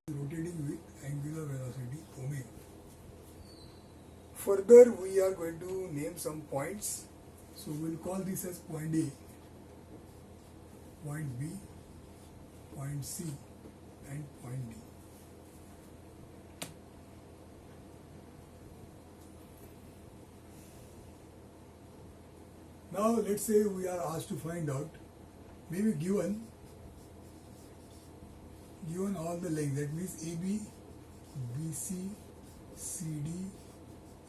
rotating with angular velocity omega. Further, we are going to name some points. So we'll call this as point A, point B, point C, and point D. Now let's say we are asked to find out, maybe given all the length, that means AB, BC, CD,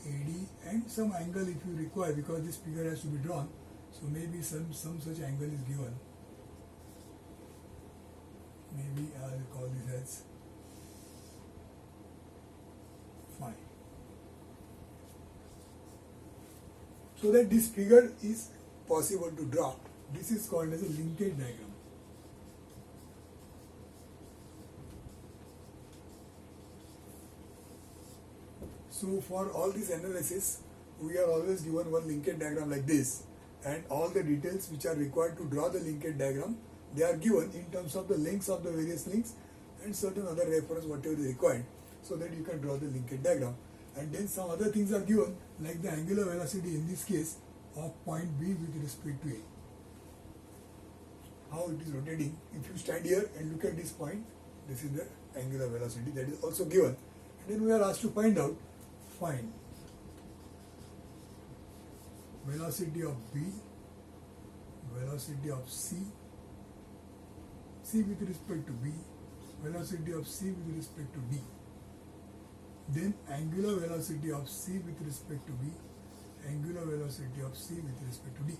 AD, and some angle if you require, because this figure has to be drawn, so maybe some such angle is given. Maybe I'll call this as phi. So that this figure is possible to draw, this is called as a linkage diagram. So for all this analysis, we are always given one linkage diagram like this, and all the details which are required to draw the linkage diagram, they are given in terms of the lengths of the various links and certain other reference whatever is required, so that you can draw the linkage diagram. And then some other things are given, like the angular velocity in this case of point B with respect to A. How it is rotating. If you stand here and look at this point, this is the angular velocity that is also given. And then we are asked to find velocity of B, velocity of C with respect to B, velocity of C with respect to D. Then angular velocity of C with respect to B, angular velocity of C with respect to D.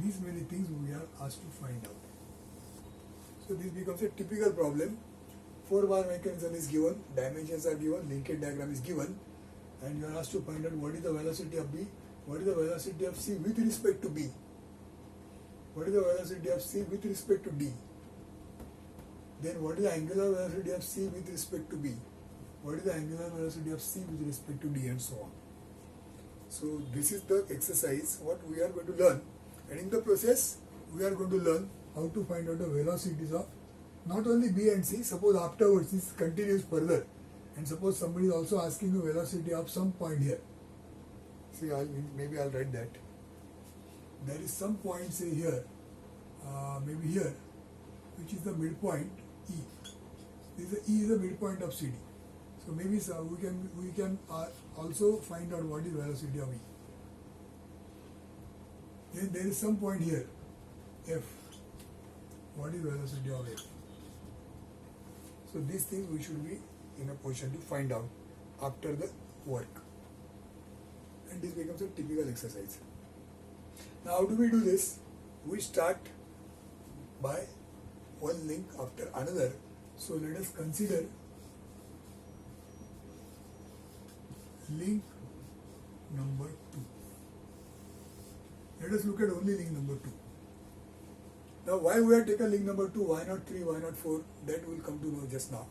These many things we are asked to find out. So this becomes a typical problem. 4-bar mechanism is given, dimensions are given, linkage diagram is given, and you are asked to find out what is the velocity of B, what is the velocity of C with respect to B, what is the velocity of C with respect to D, then what is the angular velocity of C with respect to B, what is the angular velocity of C with respect to D, and so on. So this is the exercise what we are going to learn, and in the process we are going to learn how to find out the velocities of not only B and C. Suppose afterwards this continues further, and suppose somebody is also asking the velocity of some point here. See, maybe I'll write that. There is some point, say here, maybe here, which is the midpoint E. E is the midpoint of CD. So maybe we can also find out what is velocity of E. Then there is some point here, F. What is velocity of F? So these things we should be in a position to find out after the work. And this becomes a typical exercise. Now how do we do this? We start by one link after another. So let us consider link number 2. Let us look at only link number 2. Now why we have taken link number 2, why not 3, why not 4, that we will come to know just now.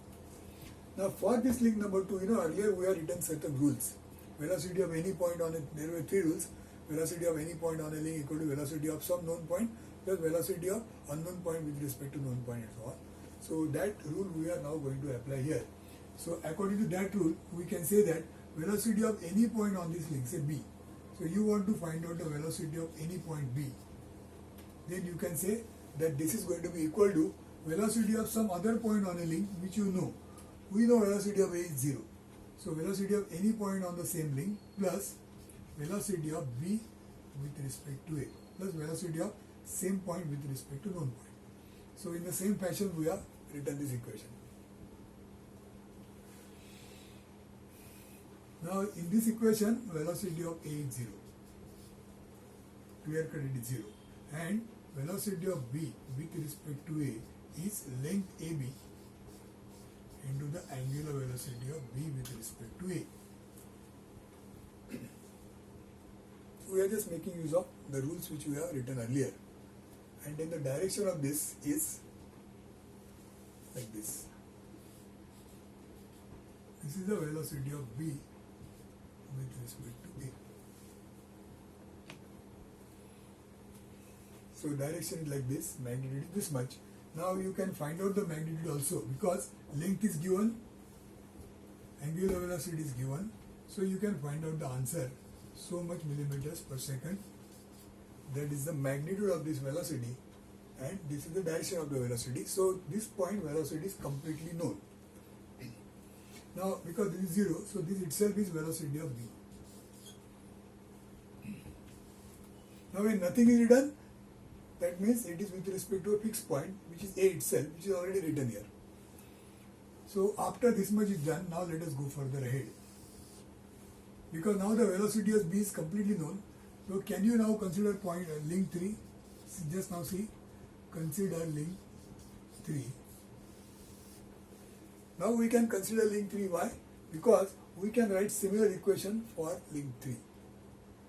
Now for this link number 2, earlier we have written certain rules. Velocity of any point on it, there were 3 rules. Velocity of any point on a link equal to velocity of some known point plus velocity of unknown point with respect to known point, and so on. So that rule we are now going to apply here. So according to that rule, we can say that velocity of any point on this link, say B. So you want to find out the velocity of any point B. Then you can say that this is going to be equal to velocity of some other point on a link which you know. We know velocity of A is 0. So velocity of any point on the same link plus velocity of B with respect to A plus velocity of same point with respect to known point. So in the same fashion we have written this equation. Now in this equation velocity of A is 0. Clear cut, it is 0. And velocity of B with respect to A is length AB into the angular velocity of B with respect to A. We are just making use of the rules which we have written earlier. And then the direction of this is like this. This is the velocity of B with respect to A. So direction is like this, magnitude is this much, Now you can find out the magnitude also, because length is given, angular velocity is given, so you can find out the answer, so much millimeters per second. That is the magnitude of this velocity, and this is the direction of the velocity. So this point velocity is completely known. Now because this is 0, so this itself is velocity of v. Now when nothing is written, that means it is with respect to a fixed point, which is a itself, which is already written here. So after this much is done, now let us go further ahead. Because now the velocity of b is completely known. So can you now consider point link 3? Just now see, consider link 3. Now we can consider link 3. Why? Because we can write similar equation for link 3.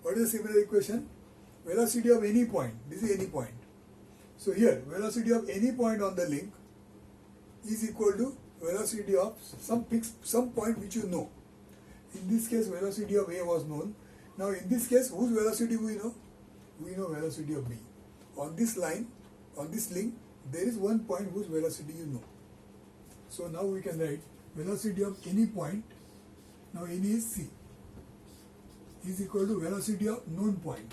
What is the similar equation? Velocity of any point. This is any point. So here, velocity of any point on the link is equal to velocity of some point which you know. In this case, velocity of A was known. Now in this case, whose velocity we know? We know velocity of B. On this line, on this link, there is one point whose velocity you know. So now we can write velocity of any point, now any is C, is equal to velocity of known point,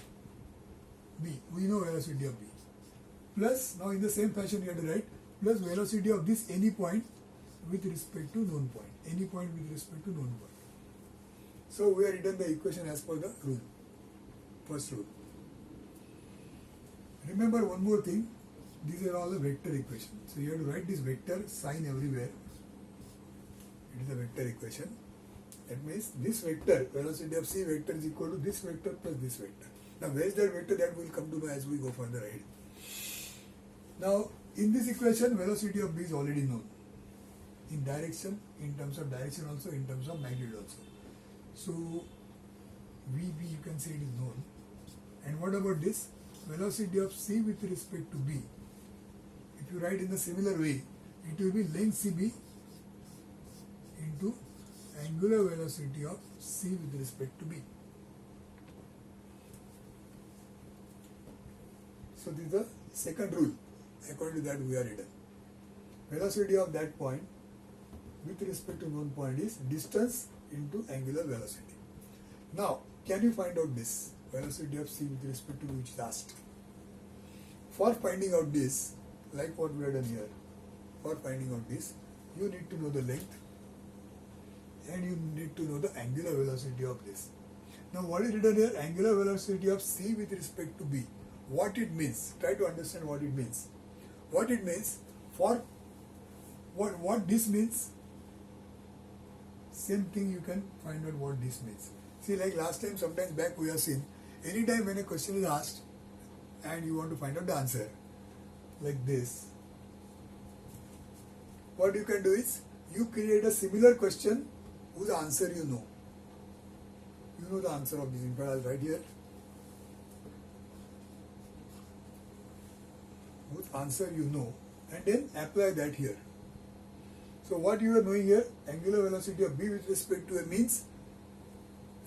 B. We know velocity of B. Plus, now in the same fashion you have to write, plus velocity of this any point with respect to known point. Any point with respect to known point. So we have written the equation as per the rule. First rule. Remember one more thing. These are all the vector equations. So you have to write this vector sign everywhere. It is a vector equation. That means this vector, velocity of c vector is equal to this vector plus this vector. Now where is that vector? That will come to know as we go further ahead. Now in this equation, velocity of b is already known. In direction, in terms of direction also, in terms of magnitude also. So Vb you can say it is known. And what about this? Velocity of c with respect to b. If you write in the similar way, it will be length Cb into angular velocity of c with respect to b. So this is the second rule. According to that we are written. Velocity of that point with respect to known point is distance into angular velocity. Now, can you find out this? Velocity of c with respect to which is asked. For finding out this, like what we have done here, for finding out this, you need to know the length and you need to know the angular velocity of this. Now what is written here? Angular velocity of c with respect to b. What it means? Try to understand what it means. What it means, for what this means, same thing you can find out what this means. See, like last time, sometimes back we have seen, anytime when a question is asked and you want to find out the answer, like this, what you can do is, you create a similar question whose answer you know. You know the answer of this. In fact, I'll write here. Whose answer you know, and then apply that here. So what you are knowing here, angular velocity of b with respect to a means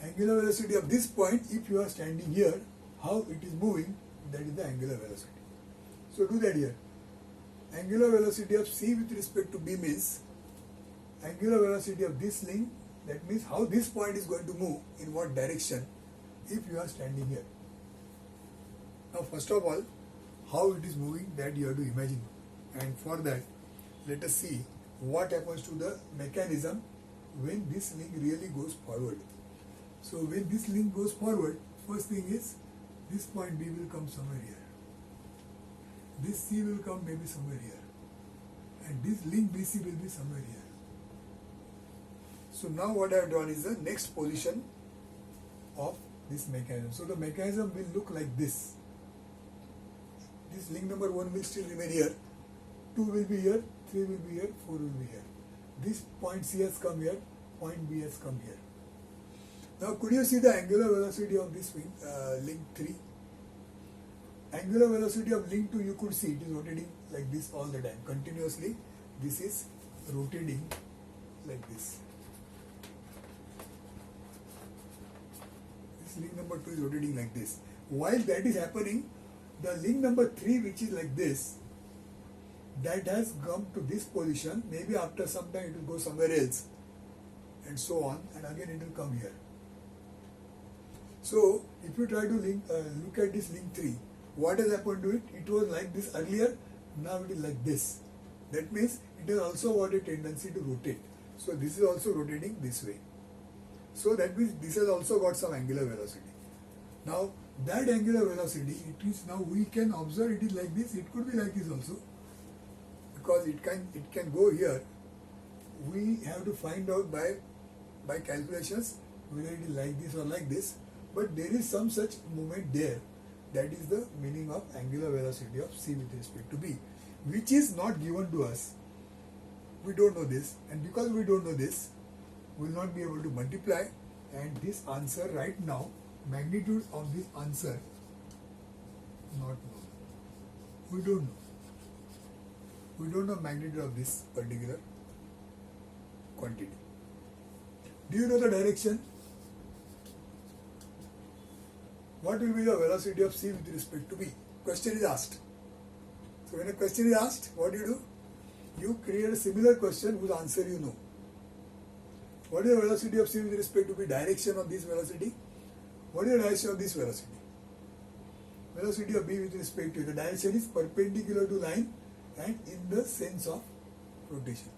angular velocity of this point, if you are standing here, how it is moving, that is the angular velocity. So do that here. Angular velocity of c with respect to b means angular velocity of this link, that means how this point is going to move, in what direction, if you are standing here. Now first of all, how it is moving, that you have to imagine. And for that, let us see what happens to the mechanism when this link really goes forward. So when this link goes forward, first thing is, this point B will come somewhere here. This C will come maybe somewhere here. And this link BC will be somewhere here. So now what I have done is the next position of this mechanism. So the mechanism will look like this. This link number 1 will still remain here. 2 will be here, 3 will be here, 4 will be here. This point C has come here, point B has come here. Now could you see the angular velocity of this link 3? Angular velocity of link 2, you could see it is rotating like this all the time. Continuously, this is rotating like this. This link number 2 is rotating like this. While that is happening, the link number 3, which is like this that has come to this position, maybe after some time it will go somewhere else, and so on, and again it will come here. So if you try to look at this link 3, what has happened to it? It was like this earlier, now it is like this. That means it has also got a tendency to rotate. So this is also rotating this way. So that means this has also got some angular velocity. Now that angular velocity, it is now we can observe it is like this. It could be like this also, because it can go here. We have to find out by calculations whether it is like this or like this. But there is some such movement there. That is the meaning of angular velocity of c with respect to b, which is not given to us. We don't know this, and because we don't know this, we will not be able to multiply, and this answer right now, magnitude of this answer, not known. We don't know. We don't know magnitude of this particular quantity. Do you know the direction? What will be the velocity of c with respect to b? Question is asked. So when a question is asked, what do? You create a similar question whose answer you know. What is the velocity of c with respect to b? Direction of this velocity. What is the direction of this velocity? Velocity of b with respect to the direction is perpendicular to line and in the sense of rotation.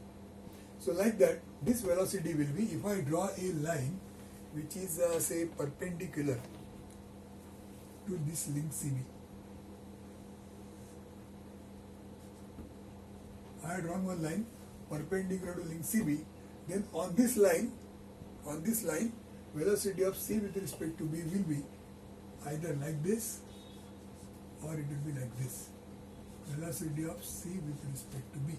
So like that, this velocity will be, if I draw a line which is say perpendicular to this link CB. I had drawn one line perpendicular to link CB. Then on this line, velocity of c with respect to b will be either like this or it will be like this. Velocity of c with respect to b.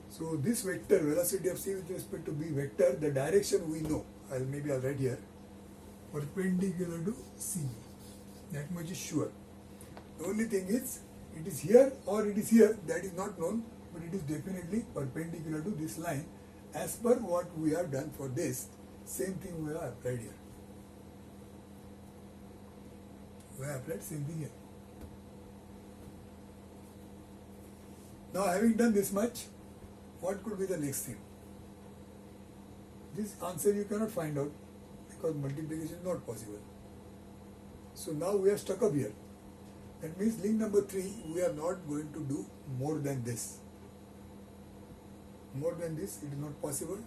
So this vector, velocity of c with respect to b vector, the direction we know. I'll write here, perpendicular to c. That much is sure. The only thing is, it is here or it is here, that is not known, but it is definitely perpendicular to this line as per what we have done for this. Same thing we have applied here. We have applied same thing here. Now having done this much, what could be the next thing? This answer you cannot find out because multiplication is not possible. So now we are stuck up here. That means link number 3, we are not going to do more than this. More than this, it is not possible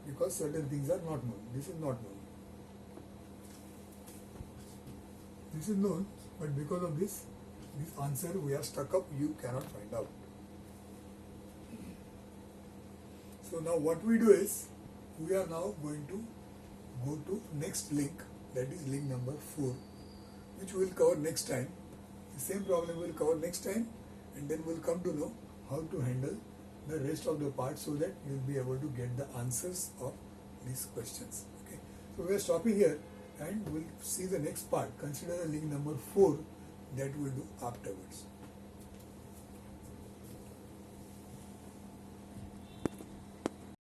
because certain things are not known. This is not known. This is known, but because of this answer we are stuck up, you cannot find out. So now what we do is, we are now going to go to next link, that is link number 4, which we will cover next time. The same problem we will cover next time, and then we will come to know how to handle the rest of the part so that you will be able to get the answers of these questions. Okay. So we are stopping here and we will see the next part. Consider the link number 4 that we will do afterwards.